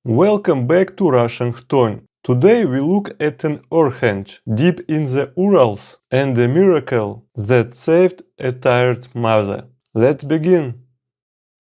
Welcome back to Russian Khton. Today we look at an orphanage deep in the Urals and a miracle that saved a tired mother. Let's begin.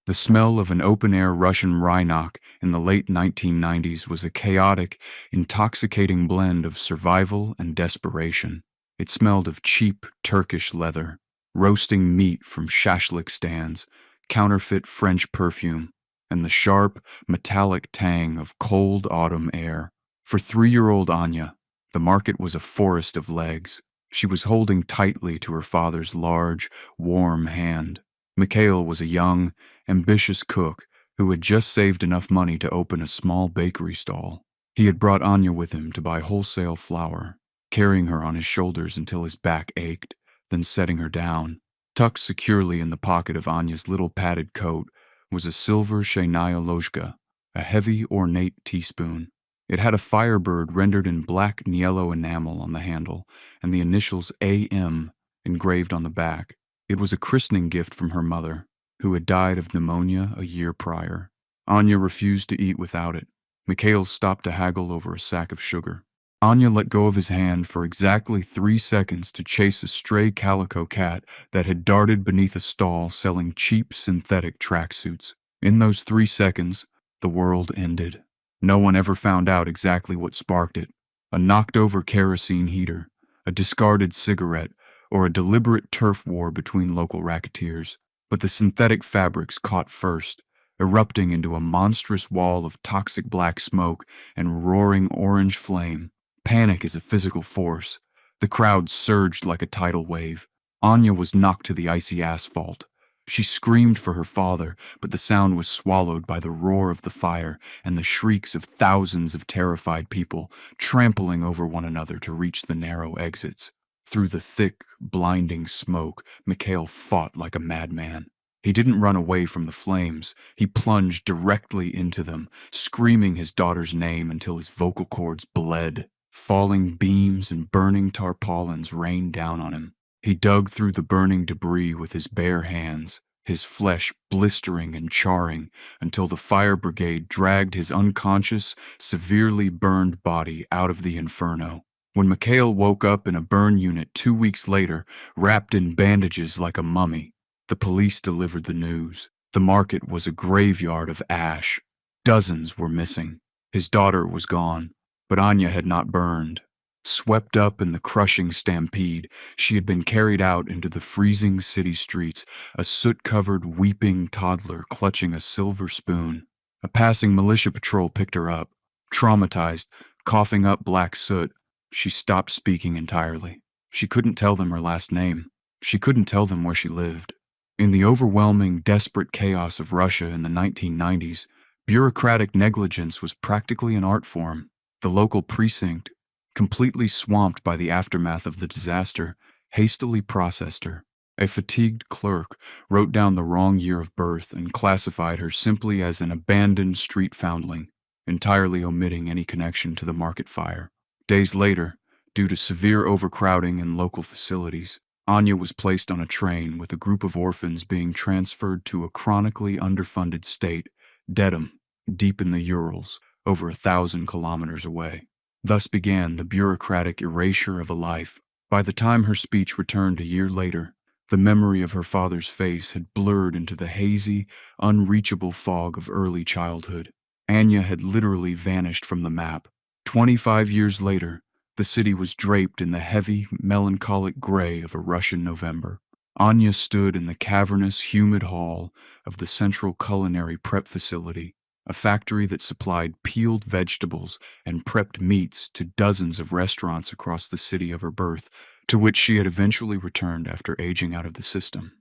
The smell of an open-air Russian Rhinoc in the late 1990s was a chaotic, intoxicating blend of survival and desperation. It smelled of cheap Turkish leather, roasting meat from shashlik stands, counterfeit French perfume, and the sharp, metallic tang of cold autumn air. For 3-year-old Anya, the market was a forest of legs. She was holding tightly to her father's large, warm hand. Mikhail was a young, ambitious cook who had just saved enough money to open a small bakery stall. He had brought Anya with him to buy wholesale flour, carrying her on his shoulders until his back ached, then setting her down. Tucked securely in the pocket of Anya's little padded coat was a silver Shainaya ложка, a heavy, ornate teaspoon. It had a firebird rendered in black niello enamel on the handle and the initials AM engraved on the back. It was a christening gift from her mother, who had died of pneumonia a year prior. Anya refused to eat without it. Mikhail stopped to haggle over a sack of sugar. Anya let go of his hand for exactly 3 seconds to chase a stray calico cat that had darted beneath a stall selling cheap synthetic tracksuits. In those 3 seconds, the world ended. No one ever found out exactly what sparked it. A knocked-over kerosene heater, a discarded cigarette, or a deliberate turf war between local racketeers. But the synthetic fabrics caught first, erupting into a monstrous wall of toxic black smoke and roaring orange flame. Panic is a physical force. The crowd surged like a tidal wave. Anya was knocked to the icy asphalt. She screamed for her father, but the sound was swallowed by the roar of the fire and the shrieks of thousands of terrified people trampling over one another to reach the narrow exits. Through the thick, blinding smoke, Mikhail fought like a madman. He didn't run away from the flames. He plunged directly into them, screaming his daughter's name until his vocal cords bled. Falling beams and burning tarpaulins rained down on him. He dug through the burning debris with his bare hands, his flesh blistering and charring until the fire brigade dragged his unconscious, severely burned body out of the inferno. When Mikhail woke up in a burn unit 2 weeks later, wrapped in bandages like a mummy, the police delivered the news. The market was a graveyard of ash. Dozens were missing. His daughter was gone, but Anya had not burned. Swept up in the crushing stampede, she had been carried out into the freezing city streets, a soot-covered, weeping toddler clutching a silver spoon. A passing militia patrol picked her up. Traumatized, coughing up black soot, she stopped speaking entirely. She couldn't tell them her last name. She couldn't tell them where she lived. In the overwhelming, desperate chaos of Russia in the 1990s, bureaucratic negligence was practically an art form. The local precinct, completely swamped by the aftermath of the disaster, hastily processed her. A fatigued clerk wrote down the wrong year of birth and classified her simply as an abandoned street foundling, entirely omitting any connection to the market fire. Days later, due to severe overcrowding in local facilities, Anya was placed on a train with a group of orphans being transferred to a chronically underfunded state, Dedham, deep in the Urals, over 1,000 kilometers away. Thus began the bureaucratic erasure of a life. By the time her speech returned a year later, the memory of her father's face had blurred into the hazy, unreachable fog of early childhood. Anya had literally vanished from the map. 25 years later, the city was draped in the heavy, melancholic gray of a Russian November. Anya stood in the cavernous, humid hall of the Central Culinary Prep Facility, a factory that supplied peeled vegetables and prepped meats to dozens of restaurants across the city of her birth, to which she had eventually returned after aging out of the system.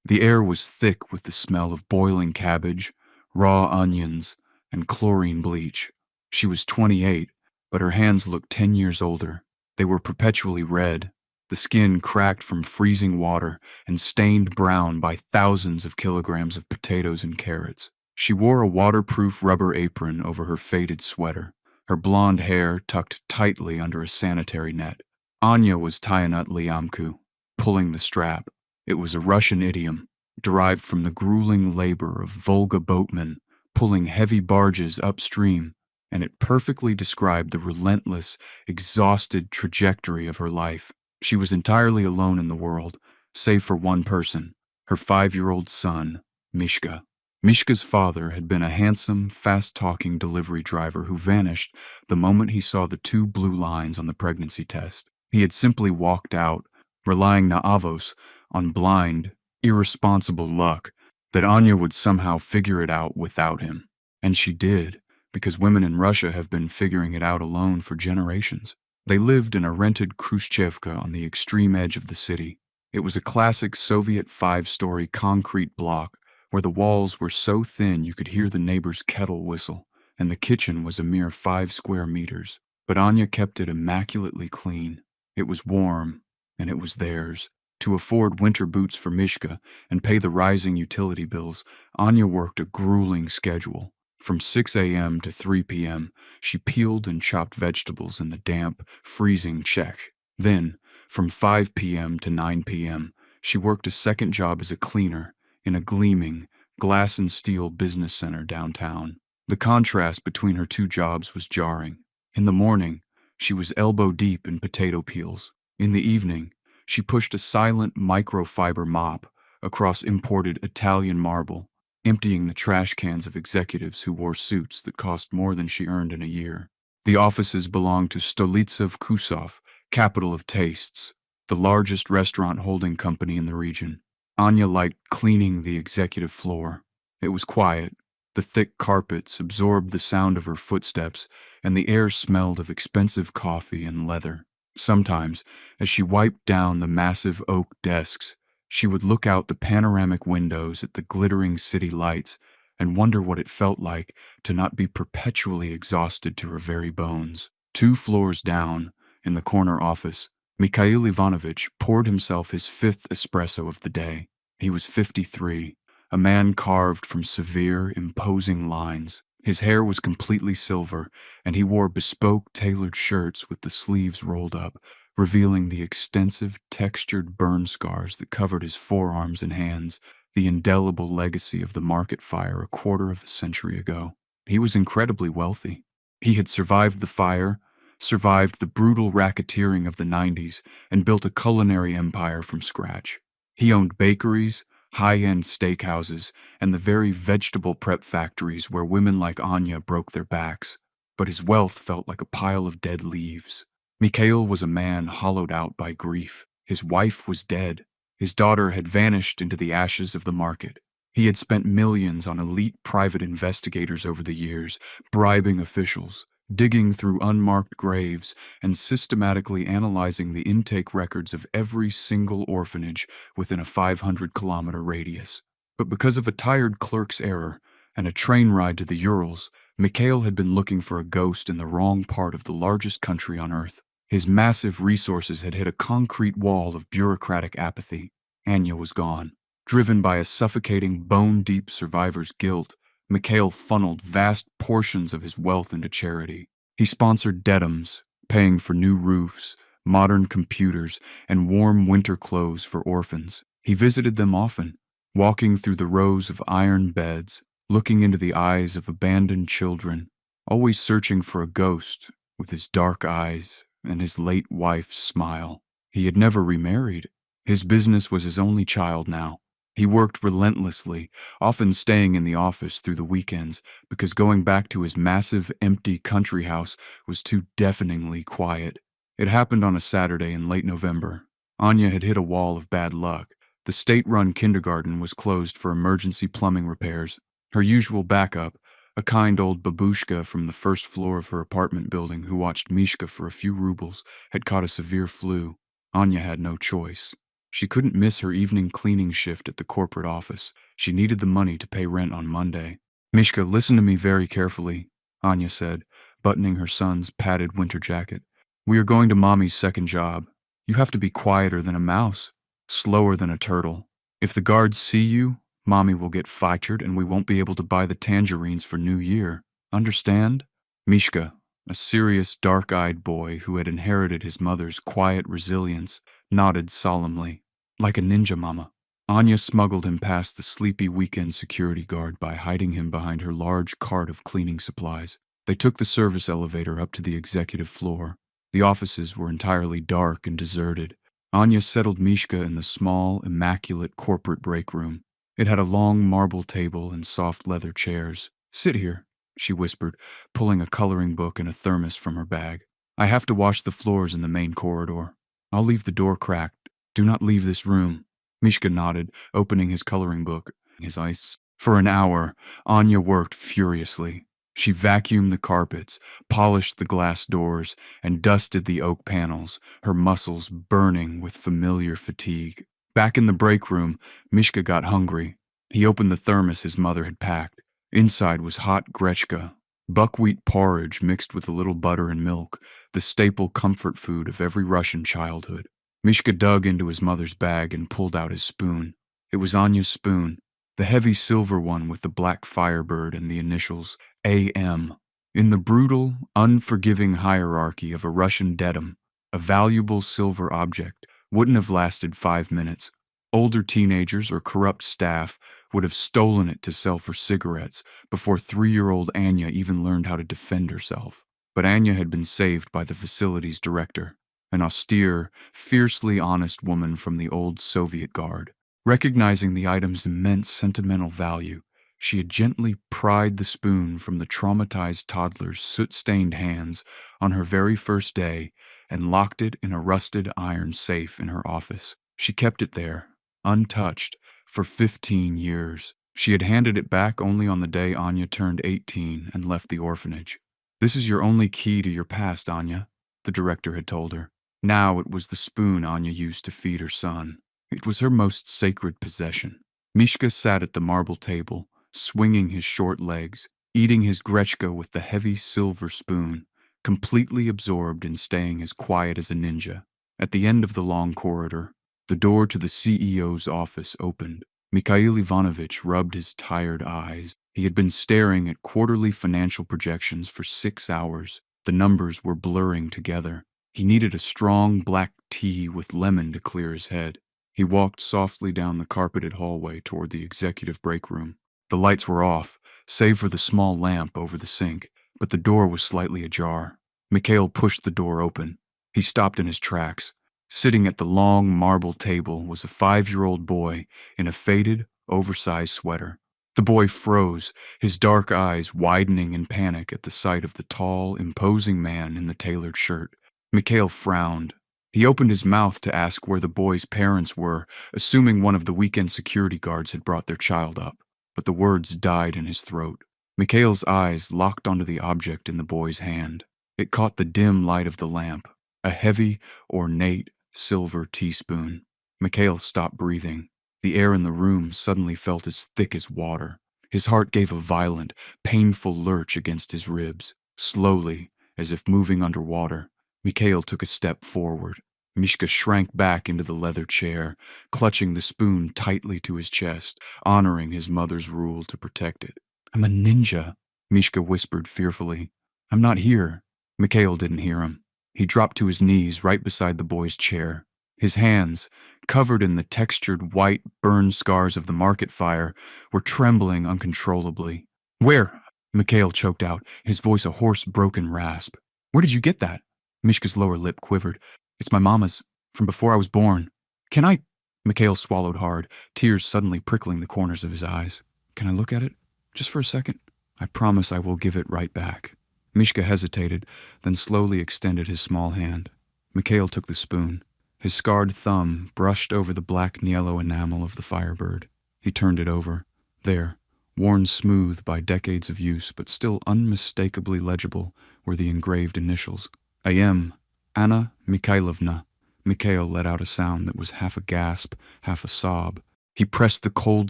The air was thick with the smell of boiling cabbage, raw onions, and chlorine bleach. She was 28, but her hands looked 10 years older. They were perpetually red, the skin cracked from freezing water and stained brown by thousands of kilograms of potatoes and carrots. She wore a waterproof rubber apron over her faded sweater, her blonde hair tucked tightly under a sanitary net. Anya was Tayanut Liamku, pulling the strap. It was a Russian idiom, derived from the grueling labor of Volga boatmen pulling heavy barges upstream, and it perfectly described the relentless, exhausted trajectory of her life. She was entirely alone in the world, save for one person, her 5-year-old son, Mishka. Mishka's father had been a handsome, fast-talking delivery driver who vanished the moment he saw the 2 blue lines on the pregnancy test. He had simply walked out, relying na avos on blind, irresponsible luck that Anya would somehow figure it out without him. And she did, because women in Russia have been figuring it out alone for generations. They lived in a rented Khrushchevka on the extreme edge of the city. It was a classic Soviet 5-story concrete block where the walls were so thin you could hear the neighbor's kettle whistle, and the kitchen was a mere 5 square meters. But Anya kept it immaculately clean. It was warm, and it was theirs. To afford winter boots for Mishka and pay the rising utility bills, Anya worked a grueling schedule. From 6 a.m. to 3 p.m., she peeled and chopped vegetables in the damp, freezing Czech. Then, from 5 p.m. to 9 p.m., she worked a second job as a cleaner in a gleaming, glass and steel business center downtown. The contrast between her 2 jobs was jarring. In the morning, she was elbow-deep in potato peels. In the evening, she pushed a silent microfiber mop across imported Italian marble, emptying the trash cans of executives who wore suits that cost more than she earned in a year. The offices belonged to Stolitsa Vkusov, capital of tastes, the largest restaurant holding company in the region. Anya liked cleaning the executive floor. It was quiet. The thick carpets absorbed the sound of her footsteps, and the air smelled of expensive coffee and leather. Sometimes, as she wiped down the massive oak desks, she would look out the panoramic windows at the glittering city lights and wonder what it felt like to not be perpetually exhausted to her very bones. 2 floors down, in the corner office, Mikhail Ivanovich poured himself his 5th espresso of the day. He was 53, a man carved from severe, imposing lines. His hair was completely silver, and he wore bespoke tailored shirts with the sleeves rolled up, revealing the extensive, textured burn scars that covered his forearms and hands, the indelible legacy of the market fire a quarter of a century ago. He was incredibly wealthy. He had survived the fire, survived the brutal racketeering of the 90s, and built a culinary empire from scratch. He owned bakeries, high-end steakhouses, and the very vegetable prep factories where women like Anya broke their backs. But his wealth felt like a pile of dead leaves. Mikhail was a man hollowed out by grief. His wife was dead. His daughter had vanished into the ashes of the market. He had spent millions on elite private investigators over the years, bribing officials, digging through unmarked graves, and systematically analyzing the intake records of every single orphanage within a 500-kilometer radius. But because of a tired clerk's error and a train ride to the Urals, Mikhail had been looking for a ghost in the wrong part of the largest country on Earth. His massive resources had hit a concrete wall of bureaucratic apathy. Anya was gone. Driven by a suffocating, bone-deep survivor's guilt, Mikhail funneled vast portions of his wealth into charity. He sponsored dedums, paying for new roofs, modern computers, and warm winter clothes for orphans. He visited them often, walking through the rows of iron beds, looking into the eyes of abandoned children, always searching for a ghost with his dark eyes and his late wife's smile. He had never remarried. His business was his only child now. He worked relentlessly, often staying in the office through the weekends because going back to his massive, empty country house was too deafeningly quiet. It happened on a Saturday in late November. Anya had hit a wall of bad luck. The state-run kindergarten was closed for emergency plumbing repairs. Her usual backup, a kind old babushka from the first floor of her apartment building who watched Mishka for a few rubles, had caught a severe flu. Anya had no choice. She couldn't miss her evening cleaning shift at the corporate office. She needed the money to pay rent on Monday. "Mishka, listen to me very carefully," Anya said, buttoning her son's padded winter jacket. "We are going to Mommy's second job. You have to be quieter than a mouse, slower than a turtle. If the guards see you, Mommy will get fired and we won't be able to buy the tangerines for New Year. Understand?" Mishka, a serious, dark-eyed boy who had inherited his mother's quiet resilience, nodded solemnly. "Like a ninja, Mama." Anya smuggled him past the sleepy weekend security guard by hiding him behind her large cart of cleaning supplies. They took the service elevator up to the executive floor. The offices were entirely dark and deserted. Anya settled Mishka in the small, immaculate corporate break room. It had a long marble table and soft leather chairs. "Sit here," she whispered, pulling a coloring book and a thermos from her bag. "I have to wash the floors in the main corridor. I'll leave the door cracked. Do not leave this room." Mishka nodded, opening his coloring book. His eyes. For an hour, Anya worked furiously. She vacuumed the carpets, polished the glass doors, and dusted the oak panels, her muscles burning with familiar fatigue. Back in the break room, Mishka got hungry. He opened the thermos his mother had packed. Inside was hot gretchka, buckwheat porridge mixed with a little butter and milk, the staple comfort food of every Russian childhood. Mishka dug into his mother's bag and pulled out his spoon. It was Anya's spoon, the heavy silver one with the black firebird and the initials AM. In the brutal, unforgiving hierarchy of a Russian dedum, a valuable silver object wouldn't have lasted 5 minutes. Older teenagers or corrupt staff would have stolen it to sell for cigarettes before 3-year-old Anya even learned how to defend herself. But Anya had been saved by the facility's director, an austere, fiercely honest woman from the old Soviet Guard. Recognizing the item's immense sentimental value, she had gently pried the spoon from the traumatized toddler's soot-stained hands on her very first day and locked it in a rusted iron safe in her office. She kept it there, untouched, for 15 years. She had handed it back only on the day Anya turned 18 and left the orphanage. "This is your only key to your past, Anya," the director had told her. Now it was the spoon Anya used to feed her son. It was her most sacred possession. Mishka sat at the marble table, swinging his short legs, eating his gretchka with the heavy silver spoon, completely absorbed in staying as quiet as a ninja. At the end of the long corridor, the door to the CEO's office opened. Mikhail Ivanovich rubbed his tired eyes. He had been staring at quarterly financial projections for 6 hours. The numbers were blurring together. He needed a strong black tea with lemon to clear his head. He walked softly down the carpeted hallway toward the executive break room. The lights were off, save for the small lamp over the sink, but the door was slightly ajar. Mikhail pushed the door open. He stopped in his tracks. Sitting at the long marble table was a 5-year-old boy in a faded, oversized sweater. The boy froze, his dark eyes widening in panic at the sight of the tall, imposing man in the tailored shirt. Mikhail frowned. He opened his mouth to ask where the boy's parents were, assuming one of the weekend security guards had brought their child up, but the words died in his throat. Mikhail's eyes locked onto the object in the boy's hand. It caught the dim light of the lamp, a heavy, ornate, silver teaspoon. Mikhail stopped breathing. The air in the room suddenly felt as thick as water. His heart gave a violent, painful lurch against his ribs. Slowly, as if moving underwater, Mikhail took a step forward. Mishka shrank back into the leather chair, clutching the spoon tightly to his chest, honoring his mother's rule to protect it. "I'm a ninja," Mishka whispered fearfully. "I'm not here." Mikhail didn't hear him. He dropped to his knees right beside the boy's chair. His hands, covered in the textured white burn scars of the market fire, were trembling uncontrollably. "Where?" Mikhail choked out, his voice a hoarse, broken rasp. "Where did you get that?" Mishka's lower lip quivered. "It's my mama's, from before I was born." "Can I—" Mikhail swallowed hard, tears suddenly prickling the corners of his eyes. "Can I look at it? Just for a second? I promise I will give it right back." Mishka hesitated, then slowly extended his small hand. Mikhail took the spoon. His scarred thumb brushed over the black yellow enamel of the firebird. He turned it over. There, worn smooth by decades of use but still unmistakably legible, were the engraved initials. "I am Anna Mikhailovna." Mikhail let out a sound that was half a gasp, half a sob. He pressed the cold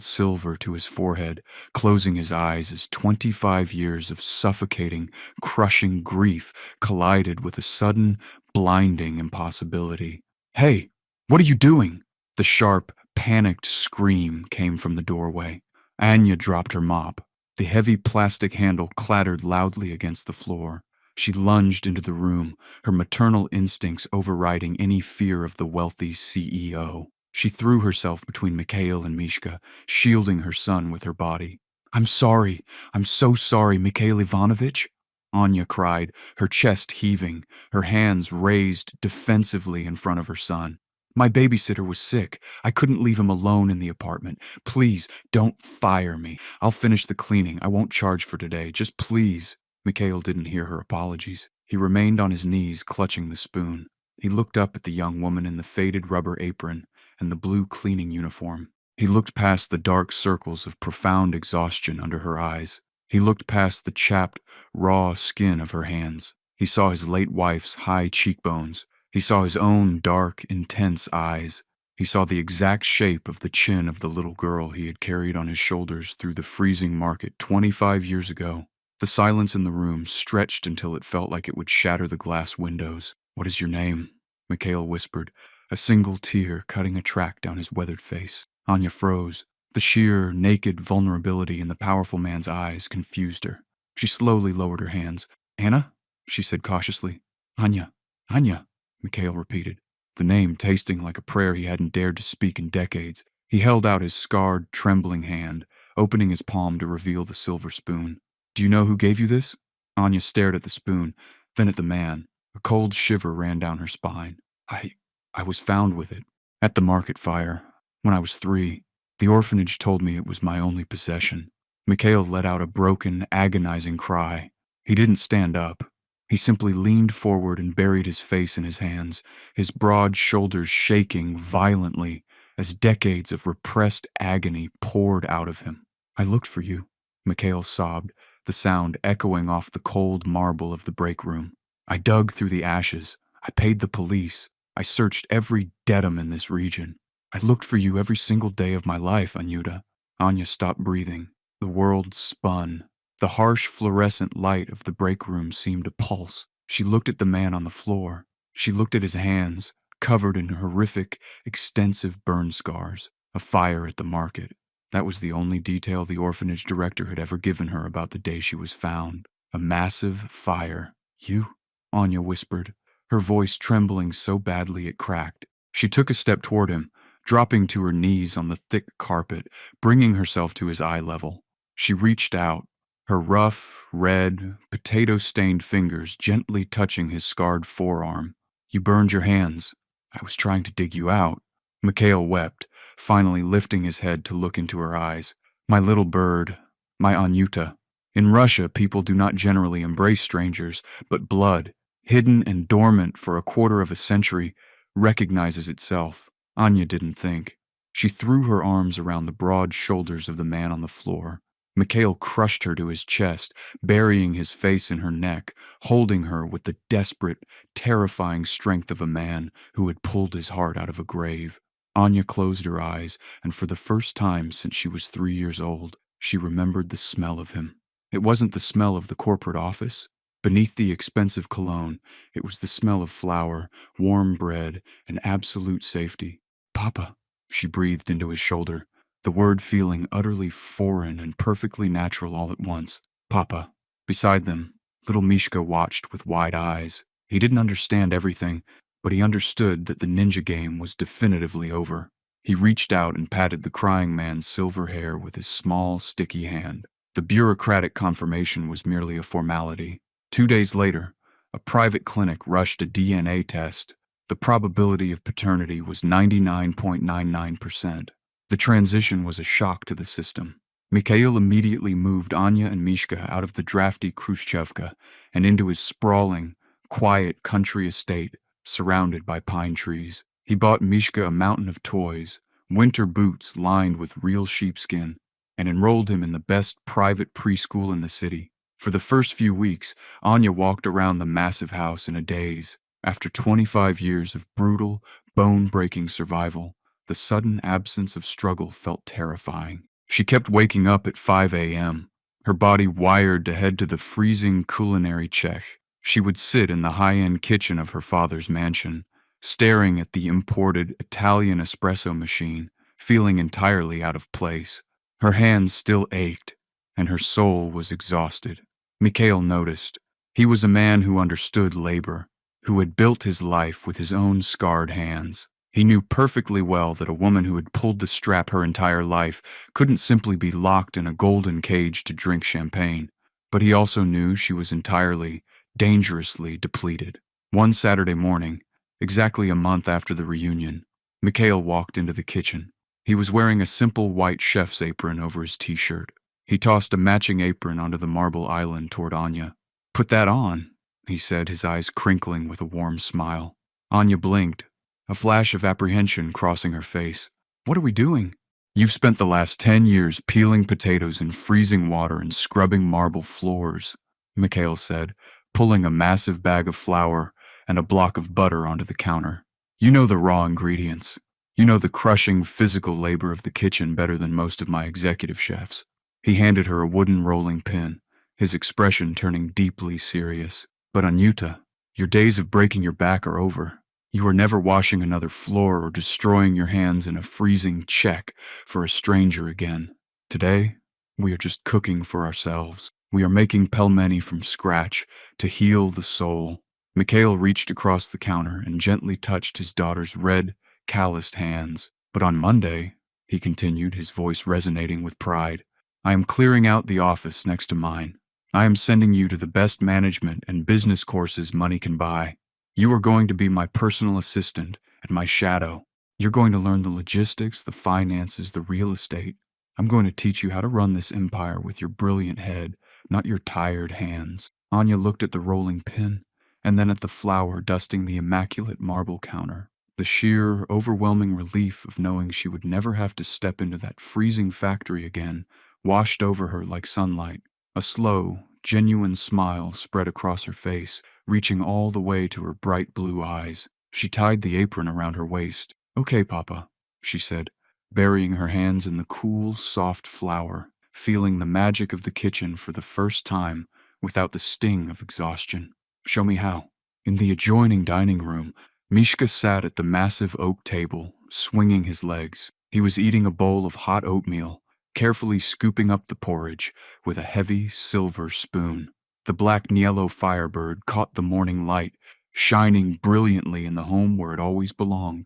silver to his forehead, closing his eyes as 25 years of suffocating, crushing grief collided with a sudden, blinding impossibility. "Hey, what are you doing?" The sharp, panicked scream came from the doorway. Anya dropped her mop. The heavy plastic handle clattered loudly against the floor. She lunged into the room, her maternal instincts overriding any fear of the wealthy CEO. She threw herself between Mikhail and Mishka, shielding her son with her body. "I'm sorry. I'm so sorry, Mikhail Ivanovich," Anya cried, her chest heaving, her hands raised defensively in front of her son. "My babysitter was sick. I couldn't leave him alone in the apartment. Please, don't fire me. I'll finish the cleaning. I won't charge for today. Just please." Mikhail didn't hear her apologies. He remained on his knees, clutching the spoon. He looked up at the young woman in the faded rubber apron and the blue cleaning uniform. He looked past the dark circles of profound exhaustion under her eyes. He looked past the chapped, raw skin of her hands. He saw his late wife's high cheekbones. He saw his own dark, intense eyes. He saw the exact shape of the chin of the little girl he had carried on his shoulders through the freezing market 25 years ago. The silence in the room stretched until it felt like it would shatter the glass windows. "What is your name?" Mikhail whispered, a single tear cutting a track down his weathered face. Anya froze. The sheer, naked vulnerability in the powerful man's eyes confused her. She slowly lowered her hands. "Anna?" she said cautiously. "Anya. Anya," Mikhail repeated, the name tasting like a prayer he hadn't dared to speak in decades. He held out his scarred, trembling hand, opening his palm to reveal the silver spoon. "Do you know who gave you this?" Anya stared at the spoon, then at the man. A cold shiver ran down her spine. I was found with it, at the market fire, when I was 3. The orphanage told me it was my only possession." Mikhail let out a broken, agonizing cry. He didn't stand up. He simply leaned forward and buried his face in his hands, his broad shoulders shaking violently as decades of repressed agony poured out of him. "I looked for you," Mikhail sobbed, the sound echoing off the cold marble of the break room. "I dug through the ashes. I paid the police. I searched every dedum in this region. I looked for you every single day of my life, Anyuta." Anya stopped breathing. The world spun. The harsh fluorescent light of the break room seemed to pulse. She looked at the man on the floor. She looked at his hands, covered in horrific, extensive burn scars. A fire at the market. That was the only detail the orphanage director had ever given her about the day she was found. A massive fire. "You?" Anya whispered, her voice trembling so badly it cracked. She took a step toward him, dropping to her knees on the thick carpet, bringing herself to his eye level. She reached out, her rough, red, potato-stained fingers gently touching his scarred forearm. "You burned your hands. I was trying to dig you out." Mikhail wept, finally lifting his head to look into her eyes. "My little bird, my Anyuta. In Russia, people do not generally embrace strangers, but blood, hidden and dormant for a quarter of a century, recognizes itself." Anya didn't think. She threw her arms around the broad shoulders of the man on the floor. Mikhail crushed her to his chest, burying his face in her neck, holding her with the desperate, terrifying strength of a man who had pulled his heart out of a grave. Anya closed her eyes, and for the first time since she was 3 years old, she remembered the smell of him. It wasn't the smell of the corporate office. Beneath the expensive cologne, it was the smell of flour, warm bread, and absolute safety. "Papa," she breathed into his shoulder, the word feeling utterly foreign and perfectly natural all at once. "Papa." Beside them, little Mishka watched with wide eyes. He didn't understand everything, but he understood that the ninja game was definitively over. He reached out and patted the crying man's silver hair with his small, sticky hand. The bureaucratic confirmation was merely a formality. 2 days later, a private clinic rushed a DNA test. The probability of paternity was 99.99%. The transition was a shock to the system. Mikhail immediately moved Anya and Mishka out of the drafty Khrushchevka and into his sprawling, quiet country estate surrounded by pine trees. He bought Mishka a mountain of toys, winter boots lined with real sheepskin, and enrolled him in the best private preschool in the city. For the first few weeks, Anya walked around the massive house in a daze. After 25 years of brutal, bone-breaking survival, the sudden absence of struggle felt terrifying. She kept waking up at 5 a.m., her body wired to head to the freezing culinary Czech. She would sit in the high-end kitchen of her father's mansion, staring at the imported Italian espresso machine, feeling entirely out of place. Her hands still ached, and her soul was exhausted. Mikhail noticed. He was a man who understood labor, who had built his life with his own scarred hands. He knew perfectly well that a woman who had pulled the strap her entire life couldn't simply be locked in a golden cage to drink champagne. But he also knew she was entirely, dangerously depleted. One Saturday morning, exactly a month after the reunion, Mikhail walked into the kitchen. He was wearing a simple white chef's apron over his t-shirt. He tossed a matching apron onto the marble island toward Anya. "Put that on," he said, his eyes crinkling with a warm smile. Anya blinked, a flash of apprehension crossing her face. "What are we doing?" "You've spent the last 10 years peeling potatoes in freezing water and scrubbing marble floors," Mikhail said, pulling a massive bag of flour and a block of butter onto the counter. "You know the raw ingredients. You know the crushing physical labor of the kitchen better than most of my executive chefs." He handed her a wooden rolling pin, his expression turning deeply serious. "But Anyuta, your days of breaking your back are over. You are never washing another floor or destroying your hands in a freezing check for a stranger again. Today, we are just cooking for ourselves. We are making pelmeni from scratch to heal the soul." Mikhail reached across the counter and gently touched his daughter's red, calloused hands. "But on Monday," he continued, his voice resonating with pride, "I am clearing out the office next to mine. I am sending you to the best management and business courses money can buy. You are going to be my personal assistant and my shadow. You're going to learn the logistics, the finances, the real estate. I'm going to teach you how to run this empire with your brilliant head, not your tired hands." Anya looked at the rolling pin, and then at the flour dusting the immaculate marble counter. The sheer, overwhelming relief of knowing she would never have to step into that freezing factory again washed over her like sunlight. A slow, genuine smile spread across her face, reaching all the way to her bright blue eyes. She tied the apron around her waist. "Okay, Papa," she said, burying her hands in the cool, soft flour, feeling the magic of the kitchen for the first time without the sting of exhaustion. "Show me how." In the adjoining dining room, Mishka sat at the massive oak table, swinging his legs. He was eating a bowl of hot oatmeal, carefully scooping up the porridge with a heavy silver spoon. The black Niello firebird caught the morning light, shining brilliantly in the home where it always belonged.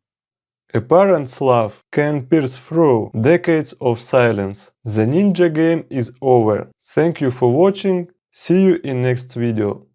A parent's love can pierce through decades of silence. The ninja game is over. Thank you for watching. See you in next video.